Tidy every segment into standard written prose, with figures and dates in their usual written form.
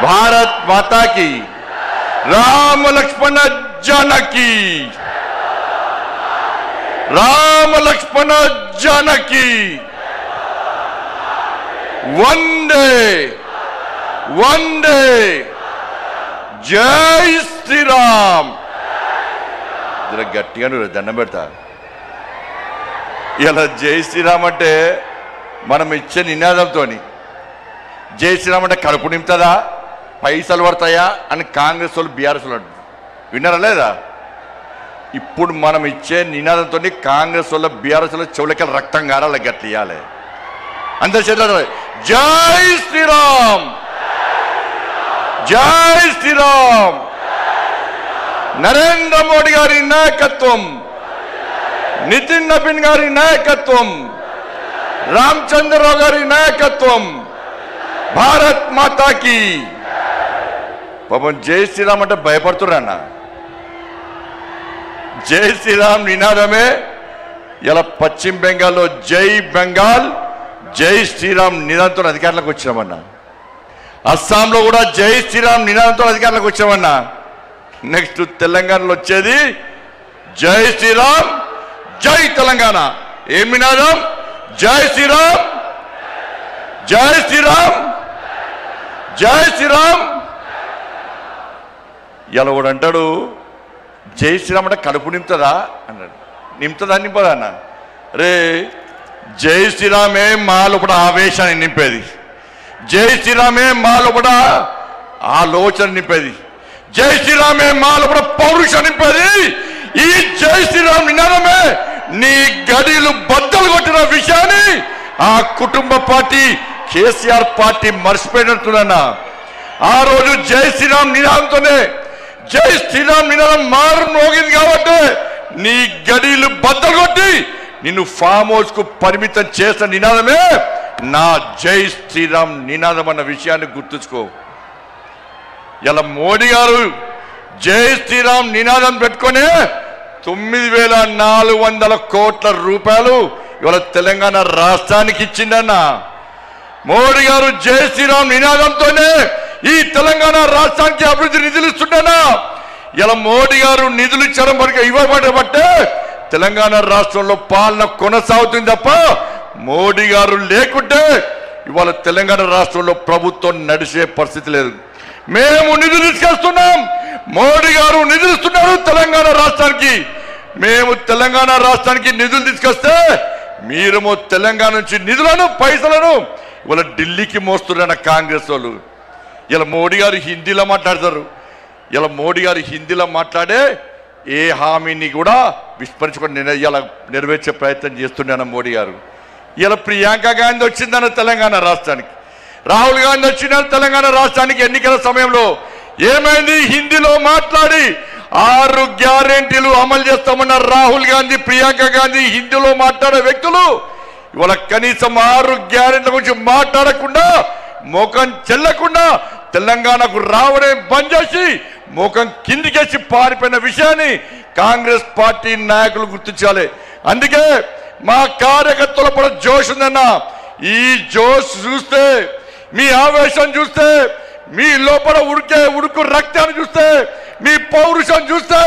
భారత్ మాతాకి, రామ లక్ష్మణ జానకి, రామ లక్ష్మణ జానకి, వందే వందే, జై శ్రీరామ్. గట్టిగా నువ్వు దండం పెడతా. ఇలా జై శ్రీరామ్ అంటే మనం ఇచ్చే నినాదంతో, జై శ్రీరామ్ అంటే కడుపు నింపుతుందా, పైసలు పడతాయా అని కాంగ్రెస్ వాళ్ళు బీఆర్ఎస్ వాళ్ళు విన్నారా లేదా? ఇప్పుడు మనం ఇచ్చే నినాదంతో కాంగ్రెస్ వాళ్ళ బీఆర్ఎస్ వాళ్ళ చెవులకి రక్తం గారాల గట్లు ఇవ్వాలి. అందరి చేతులు జై శ్రీరామ్, జై శ్రీరామ్. నరేంద్ర మోడీ గారి నాయకత్వం, నితిన్ నబీన్ గారి నాయకత్వం, రామచంద్రరావు గారి నాయకత్వం, భారత్ మాతాకి. పాపం జై శ్రీరామ్ అంటే భయపడుతున్నా. జై శ్రీరామ్ నినాదమే ఇలా పశ్చిమ బెంగాల్లో జై బెంగాల్ జై శ్రీరామ్ నినాదంతో అధికారంలోకి వచ్చామన్నా. అస్సాంలో కూడా జై శ్రీరామ్ నినాదంతో అధికారంలోకి వచ్చామన్నా. నెక్స్ట్ తెలంగాణలో వచ్చేది జై శ్రీరామ్ జై తెలంగాణ. ఏం నినాదం? జై శ్రీరామ్, జై శ్రీరామ్, జై శ్రీరామ్. ఇలా కూడా అంటాడు జై శ్రీరామ్ అంటే కడుపు నింపుతుందా అన్నాడు. నింపుతుందా నింపదా అన్న? రే జై శ్రీరామే మా లోపల ఆవేశాన్ని నింపేది, జై శ్రీరామే మా లోపల ఆలోచన నింపేది, జై శ్రీరామే మా లోపల పౌరుషం నింపేది. ఈ జై శ్రీరామ్ నినాదమే నీ గడిలు బద్దలు కొట్టిన విషయాన్ని ఆ కుటుంబ పార్టీ కేసీఆర్ పార్టీ మర్చిపోయినట్టున్నా. ఆ రోజు జై శ్రీరామ్ నినాదంతోనే, జై శ్రీరామ్ నినాదం మారు మోగింది కాబట్టి నీ గడిలు బద్దలు కొట్టి నిన్ను ఫామ్ హౌస్ కు పరిమితం చేసిన నినాదమే నా జై శ్రీరామ్ నినాదం అన్న విషయాన్ని గుర్తుంచుకో. ఇలా మోడీ గారు జై శ్రీరామ్ నినాదం పెట్టుకునే 9,400 కోట్ల రూపాయలు ఇవాళ తెలంగాణ రాష్ట్రానికి ఇచ్చిందన్న. మోడీ గారు జై శ్రీరామ్ నినాదంతోనే ఈ తెలంగాణ రాష్ట్రానికి అభివృద్ధి నిధులు ఇస్తుండనా. ఇలా మోడీ గారు నిధులు ఇచ్చడం వరకు ఇవ్వబడబట్టే తెలంగాణ రాష్ట్రంలో పాలన కొనసాగుతుంది తప్ప మోడీ గారు లేకుంటే ఇవాళ తెలంగాణ రాష్ట్రంలో ప్రభుత్వం నడిచే పరిస్థితి లేదు. మేము నిధులు తీసుకొస్తున్నాం, మోడీ గారు నిధులు ఇస్తున్నారు తెలంగాణ రాష్ట్రానికి. మేము తెలంగాణ రాష్ట్రానికి నిధులు తీసుకొస్తే మీరేమో తెలంగాణ నుంచి నిధులను పైసలను ఇవాళ ఢిల్లీకి మోస్తున్న కాంగ్రెస్ వాళ్ళు. ఇలా మోడీ గారు హిందీలో మాట్లాడతారు. ఇలా మోడీ గారు హిందీలో మాట్లాడే ఏ హామీని కూడా విస్మరించుకొని ఇలా నెరవేర్చే ప్రయత్నం చేస్తున్నాను మోడీ గారు. ఇలా ప్రియాంక గాంధీ వచ్చిందన్న తెలంగాణ రాష్ట్రానికి, రాహుల్ గాంధీ వచ్చినారు తెలంగాణ రాష్ట్రానికి. ఎన్నికల సమయంలో ఏమైంది? హిందీలో మాట్లాడి 6 గ్యారెంటీలు అమలు చేస్తామన్న రాహుల్ గాంధీ, ప్రియాంక గాంధీ హిందీలో మాట్లాడే వ్యక్తులు ఇవాళ కనీసం 6 గ్యారెంటీల గురించి మాట్లాడకుండా, ముఖం చెల్లకుండా తెలంగాణకు రావడం బంద్ చేసి ముఖం కిందికేసి పారిపోయిన విషయాన్ని కాంగ్రెస్ పార్టీ నాయకులు గుర్తించాలి. అందుకే మా కార్యకర్తల పడ జోష్ ఉందన్న. ఈ జోష్ చూస్తే, మీ ఆవేశం చూస్తే, మీ లోపల ఉడుకు రక్తాన్ని చూస్తే, మీ పౌరుషం చూస్తే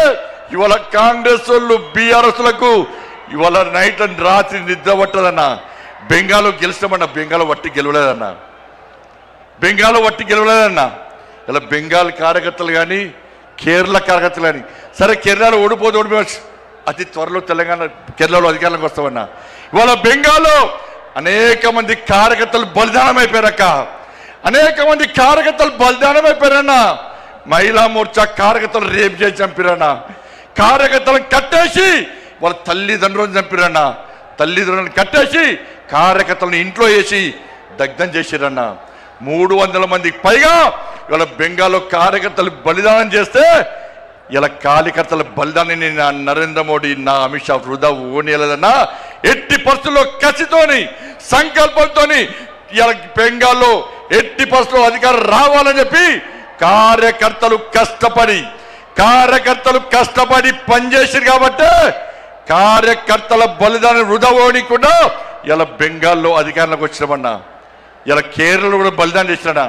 ఇవాళ కాంగ్రెస్ వాళ్ళు బీఆర్ఎస్లకు ఇవాళ నైట్ అండ్ రాత్రి నిద్ర పట్టదన్న. బెంగాల్లో గెలిస్తామన్నా, బెంగాల్ వట్టి గెలవలేదన్న, బెంగాల్ వట్టి గెలవలేదన్న. ఇలా బెంగాల్ కార్యకర్తలు కానీ కేరళ కార్యకర్తలు కానీ, సరే కేరళలో ఓడిపోవచ్చు, అతి త్వరలో కేరళలో అధికారంలోకి వస్తామన్నా. ఇవాళ బెంగాల్లో అనేక మంది కార్యకర్తలు బలిదానం అయిపోయారక్క, అనేక మంది కార్యకర్తలు బలిదానం అయిపోయారన్నా. మహిళా మోర్చా కార్యకర్తలు రేపు చేసి చంపిరన్నా, కార్యకర్తలను కట్టేసి వాళ్ళ తల్లిదండ్రులను చంపిరన్నా, తల్లిదండ్రులను కట్టేసి కార్యకర్తలను ఇంట్లో వేసి దగ్ధం చేసిరన్నా. 300 మందికి పైగా ఇవాళ బెంగాల్లో కార్యకర్తలు బలిదానం చేస్తే ఇలా కార్యకర్తల బలిదానాన్ని నా నరేంద్ర మోడీ, నా అమిత్ షా వృధా ఓనియలేదన్నా. ఎట్టి పరిస్థితుల్లో కసితోని, సంకల్పంతోని ఇలా బెంగాల్లో ఎట్టి పరిస్థితుల్లో అధికారం రావాలని చెప్పి కార్యకర్తలు కష్టపడి పనిచేసారు కాబట్టి కార్యకర్తల బలిదానం వృధా ఓనికుండా ఇలా బెంగాల్లో అధికారంలోకి వచ్చినామన్నా. ఇలా కేరళలో కూడా బలిదానం చేసినా.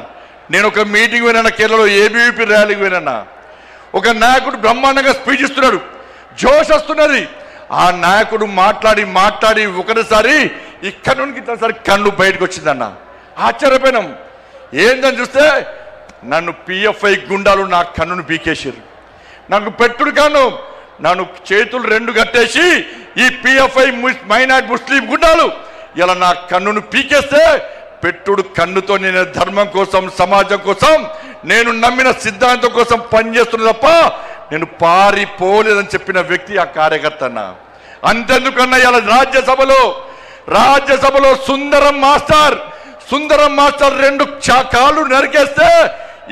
నేను ఒక మీటింగ్ పోయినా, కేరళలో ఏబీవీపీ ర్యాలీకి పోయినా, ఒక నాయకుడు బ్రహ్మాండంగా స్పీచ్ ఇస్తున్నాడు, జోష్ వస్తున్నది. ఆ నాయకుడు మాట్లాడి ఒకటిసారి ఇక్కడ నుండి ఇతనిసారి కన్ను బయటకు వచ్చిందన్న. ఆశ్చర్యపోయినాం. ఏందని చూస్తే నన్ను పిఎఫ్ఐ గుండాలు నా కన్నును పీకేసారు. నాకు పెట్టుడు కాను, నన్ను చేతులు 2 కట్టేసి ఈ పిఎఫ్ఐ మైనార్టీ ముస్లిం గుండాలు ఇలా నా కన్నును పీకేస్తే, పెట్టుడు కన్నుతో నేను ధర్మం కోసం, సమాజం కోసం, నేను నమ్మిన సిద్ధాంతం కోసం పనిచేస్తున్నా తప్ప నేను పారిపోలేదని చెప్పిన వ్యక్తి ఆ కార్యకర్త అన్న. అంతెందుకన్నా ఇలా రాజ్యసభలో సుందరం మాస్టర్ 2 కాళ్ళు నరికేస్తే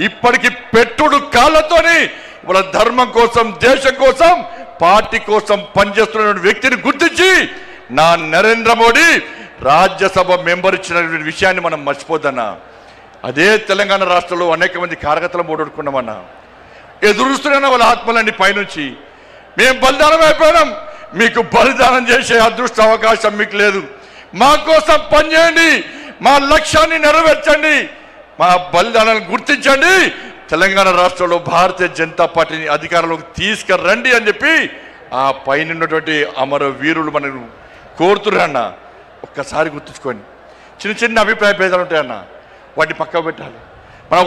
ఇప్పటికి పెట్టుడు కాళ్ళతోని వాళ్ళ ధర్మం కోసం, దేశం కోసం, పార్టీ కోసం పనిచేస్తున్న వ్యక్తిని గుర్తించి నా నరేంద్ర మోడీ రాజ్యసభ మెంబర్ ఇచ్చిన విషయాన్ని మనం మర్చిపోద్దన్నా. అదే తెలంగాణ రాష్ట్రంలో అనేక మంది కార్యకర్తలు ఓడొడుకున్నామన్నా. ఎదురుస్తున్నా వాళ్ళ ఆత్మలన్నీ పైనుంచి. మేము బలిదానం అయిపోయినాం, మీకు బలిదానం చేసే అదృష్ట అవకాశం మీకు లేదు. మా కోసం పనిచేయండి, మా లక్ష్యాన్ని నెరవేర్చండి, మా బలిదానాన్ని గుర్తించండి, తెలంగాణ రాష్ట్రంలో భారతీయ జనతా పార్టీని అధికారంలోకి తీసుకురండి అని చెప్పి ఆ పైన ఉన్నటువంటి అమర వీరులు మనకు కోరుతున్నా. ఒక్కసారి గుర్తుంచుకోండి. చిన్న అభిప్రాయ భేదాలు ఉంటాయన్న, వాటిని పక్కకు పెట్టాలి. మన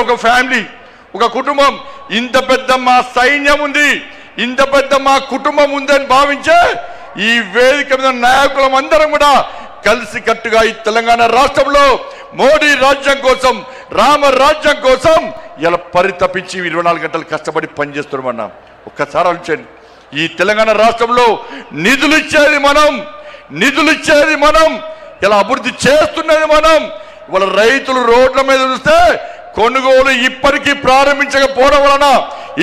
ఒక ఫ్యామిలీ, ఒక కుటుంబం, ఇంత పెద్ద మా సైన్యం ఉంది, ఇంత పెద్ద మా కుటుంబం ఉందని భావించే ఈ వేదిక మీద నాయకులం అందరం కూడా కలిసి కట్టుగా ఈ తెలంగాణ రాష్ట్రంలో మోడీ రాజ్యం కోసం, రామ రాజ్యం కోసం ఇలా పరితపించి 24 గంటలు కష్టపడి పనిచేస్తున్నామన్నా. ఒక్కసారి ఆలోచించండి. ఈ తెలంగాణ రాష్ట్రంలో నిధులు ఇచ్చేది మనం, ఇలా అభివృద్ధి చేస్తున్నది మనం. ఇవాళ రైతులు రోడ్ల మీద చూస్తే కొనుగోలు ఇప్పటికీ ప్రారంభించకపోవడం వలన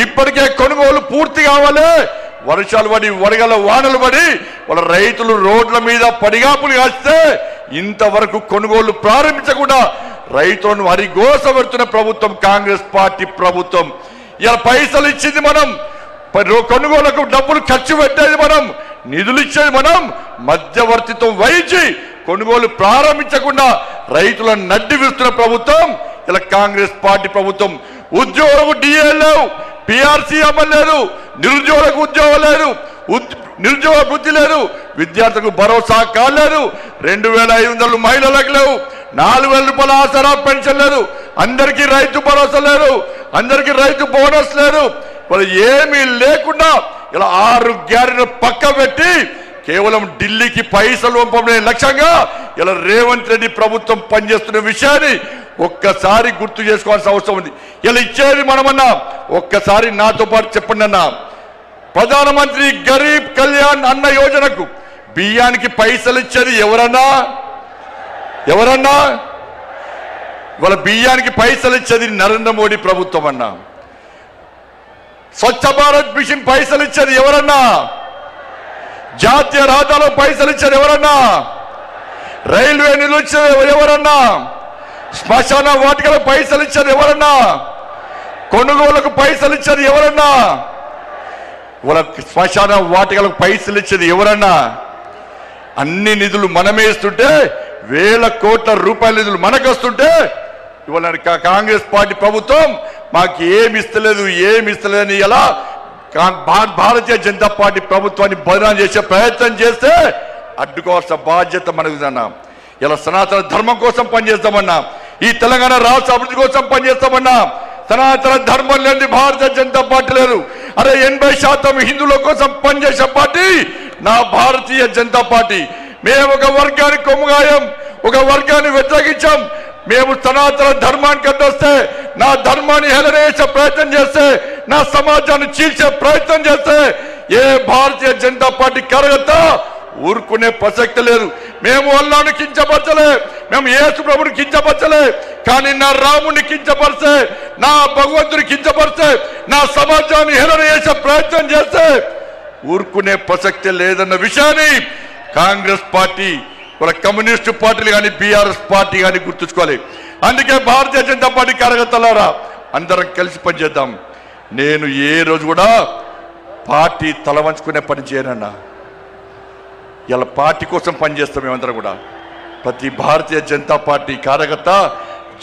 ఇప్పటికే కొనుగోలు పూర్తి కావాలి. వర్షాలు పడి, వడగల వానలు పడి వాళ్ళ రైతులు రోడ్ల మీద పడిగాపులు కాస్తే ఇంతవరకు కొనుగోలు ప్రారంభించకుండా రైతులను హరిగోస పెడుతున్న ప్రభుత్వం కాంగ్రెస్ పార్టీ ప్రభుత్వం. ఇలా పైసలు ఇచ్చింది మనం, కొనుగోలుకు డబ్బులు ఖర్చు పెట్టేది మనం, నిధులు ఇచ్చేది మనం, మధ్యవర్తిత్వం వహించి కొనుగోలు ప్రారంభించకుండా రైతులను నడ్డి విస్తున్న ప్రభుత్వం ఇలా కాంగ్రెస్ పార్టీ ప్రభుత్వం. ఉద్యోగులకు డిఏ లేవు, పిఆర్సీ అమలు లేదు, నిరుద్యోగులకు ఉద్యోగం లేదు, నిరుద్యోగ వృద్ధి లేదు, విద్యార్థులకు భరోసా కాలేదు, 2500 మహిళలకు లేవు, 4000 రూపాయల ఆసరా పెన్షన్ లేదు, అందరికీ రైతు భరోసా లేదు, అందరికీ రైతు బోనస్ లేదు. వాళ్ళు ఏమీ లేకుండా ఇలా 6 గ్యారెంటీలు పక్క పెట్టి కేవలం ఢిల్లీకి పైసలు పంపడే లక్ష్యంగా ఇలా రేవంత్ రెడ్డి ప్రభుత్వం పనిచేస్తున్న విషయాన్ని ఒక్కసారి గుర్తు చేసుకోవాల్సిన అవసరం ఉంది. ఇలా ఇచ్చేది మనమన్నా. ఒక్కసారి నాతో పాటు చెప్పండి అన్నా. ప్రధానమంత్రి గరీబ్ కళ్యాణ్ అన్న యోజనకు బియ్యానికి పైసలు ఇచ్చేది ఎవరన్నా? ఇవాళ బియ్యానికి పైసలు ఇచ్చేది నరేంద్ర మోడీ ప్రభుత్వం అన్నా. స్వచ్ఛ భారత్ మిషన్ పైసలు ఇచ్చేది ఎవరన్నా? జాతీయ రహదారులో పైసలు ఇచ్చేది ఎవరన్నా? రైల్వే నిధులు ఇచ్చేది ఎవరన్నా? శ్మశాన వాటికలకు పైసలు ఇచ్చేది ఎవరన్నా? కొనుగోలుకు పైసలు ఇచ్చేది ఎవరన్నా? వాళ్ళ శ్మశాన వాటికలకు పైసలు ఇచ్చేది ఎవరన్నా? అన్ని నిధులు మనమే ఇస్తుంటే, 1000 కోట్ల రూపాయల నిధులు మనకు వస్తుంటే ఇవాళ కాంగ్రెస్ పార్టీ ప్రభుత్వం మాకు ఏమి ఇస్తలేదని ఎలా భారతీయ జనతా పార్టీ ప్రభుత్వాన్ని బదనాం చేసే ప్రయత్నం చేస్తే అడ్డుకోవాల్సిన బాధ్యత మనకుదన్నా. ఇలా సనాతన ధర్మం కోసం పనిచేస్తామన్నా, ఈ తెలంగాణ రాష్ట్ర అభివృద్ధి కోసం పనిచేస్తామన్నా. సనాతన ధర్మం లేని భారతీయ జనతా పార్టీ లేదు. అరే 80% హిందువుల కోసం పనిచేసే పార్టీ నా భారతీయ జనతా పార్టీ. మేము ఒక వర్గానికి కొమ్ముగాయం, ఒక వర్గాన్ని వ్యతిరేకించాం. మేము సనాతన ధర్మానికి అడ్డొస్తే, నా ధర్మాన్ని హేళన చేసే ప్రయత్నం చేస్తే, నా సమాజాన్ని చీల్చే ప్రయత్నం చేస్తే ఏ భారతీయ జనతా పార్టీ కార్యకర్త ఊరుకునే ప్రసక్తి లేదు. మేము అల్లాను కించపరచలే, మేము యేసు ప్రభుని కించపరచలే, కానీ నా రాముని కించపరిస్తే, నా భగవంతుని కించపరిస్తే, నా సమాజాన్ని హేళన చేసే ప్రయత్నం చేస్తే ఊరుకునే ప్రసక్తి లేదన్న విషయాన్ని కాంగ్రెస్ పార్టీ, వాళ్ళ కమ్యూనిస్టు పార్టీలు కానీ బీఆర్ఎస్ పార్టీ కానీ గుర్తుంచుకోవాలి. అందుకే భారతీయ జనతా పార్టీ కార్యకర్తలారా అందరం కలిసి పనిచేద్దాం. నేను ఏ రోజు కూడా పార్టీ తల వంచుకునే పని చేయనన్నా. ఇలా పార్టీ కోసం పనిచేస్తాం. మేమందరం కూడా ప్రతి భారతీయ జనతా పార్టీ కార్యకర్త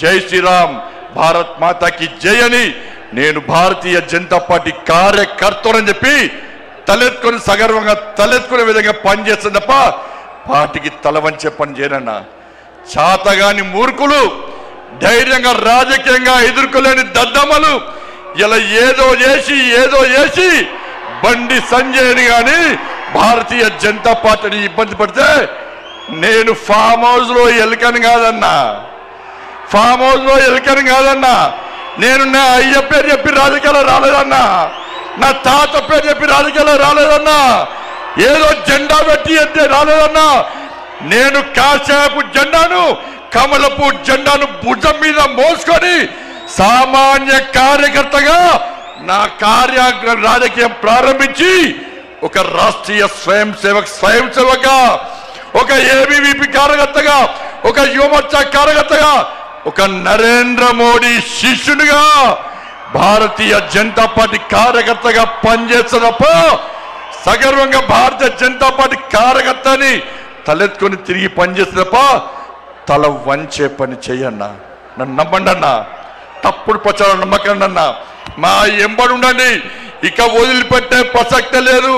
జై శ్రీరామ్, భారత్ మాతాకి జై అని నేను భారతీయ జనతా పార్టీ కార్యకర్తలని చెప్పి తలెత్తుకొని సగర్వంగా తలెత్తుకునే విధంగా పనిచేస్తుంది తప్ప పార్టీకి తల వంచే పని చేయనన్నా. చాతగాని మూర్ఖులు, ధైర్యంగా రాజకీయంగా ఎదుర్కోలేని దద్దమ్మలు ఇలా ఏదో చేసి బండి సంజయ్ని గాని భారతీయ జనతా పార్టీని ఇబ్బంది పడితే నేను ఫామ్ హౌస్ లో ఎలుకని కాదన్నా, నేను నా అయ్య పేరు చెప్పి రాజకీయాలు రాలేదన్నా, నా తాత పేరు చెప్పి రాజకీయాలు రాలేదన్నా, ఏదో జెండా పెట్టి అంటే రాలేదన్నా. నేను కాశాపు జెండాను, కమలపు జెండాను భుజం మీద మోసుకొని సామాన్య కార్యకర్తగా నా రాజకీయం ప్రారంభించి ఒక రాష్ట్రీయ స్వయం సేవక, ఒక ఏబీవీపీ కార్యకర్తగా, ఒక యువమోర్చా కార్యకర్తగా, ఒక నరేంద్ర మోడీ శిష్యునిగా భారతీయ జనతా పార్టీ కార్యకర్తగా పనిచేస్తున్నప్ప సగర్వంగా భారతీయ జనతా పార్టీ కార్యకర్తని తలెత్తుకొని తిరిగి పనిచేస్తున్నప్ప తల వంచే పని చెయ్యన్నా. నన్ను నమ్మండి అన్నా, తప్పుడు ప్రచారం నమ్మకండి అన్నా, మా ఎంబడి ఉండండి, ఇక వదిలిపెట్టే ప్రసక్తే లేదు.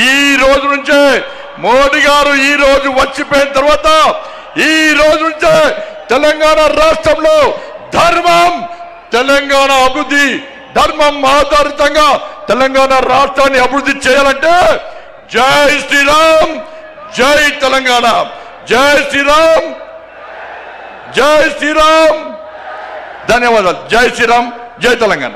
ఈ రోజు నుంచే మోడీ గారు ఈ రోజు వచ్చిపోయిన తర్వాత ఈ రోజు నుంచే తెలంగాణ రాష్ట్రంలో ధర్మం, తెలంగాణ అభివృద్ధి, ధర్మం ఆధారితంగా తెలంగాణ రాష్ట్రాన్ని అభివృద్ధి చేయాలంటే జై శ్రీరామ్, జై తెలంగాణ, జై శ్రీరామ్, జై శ్రీరామ్. ధన్యవాదాలు. జై శ్రీరామ్, జై తెలంగాణ.